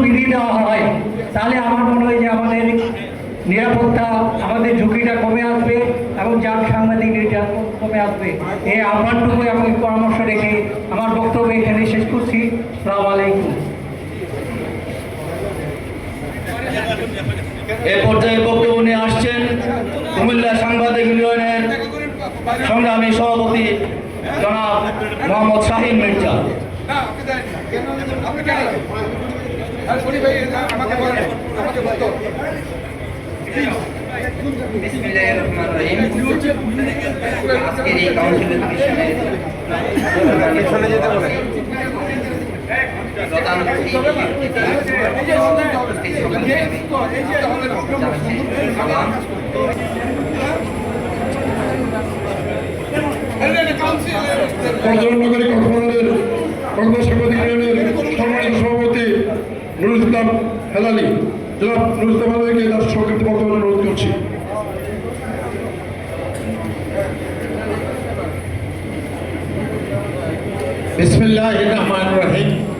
বিধি দেওয়া হয় তাহলে আমার মনে হয় যে আমাদের নিরাপত্তা, আমাদের ঝুঁকিটা কমে আসবে এবং যার সাংবাদিক নির্যাতন কমে আসবে। এই আহ্বানটুকু এবং পরামর্শ রেখে আমার বক্তব্য এখানে শেষ করছি। আসসালামু আলাইকুম। এ পর্যায়ে বক্তব্য নিয়ে আসছেন কুমিল্লা সাংবাদিক ইউনিয়নের সংগ্রামী সভাপতি জনাব মোহাম্মদ শাহিন মির্জা। আজকের এই কাউন্সিলের নগরী কক্সবাজারের সাংবাদিক ইউনিয়নের সম্মানিত সভাপতি নুরুল ইসলাম হেলালি, জনাব নুরুল ইসলাম হেলালিকে তার সংক্ষিপ্ত বক্তব্য অনুরোধ করছি। বিসমিল্লাহির রহমানির রহিম।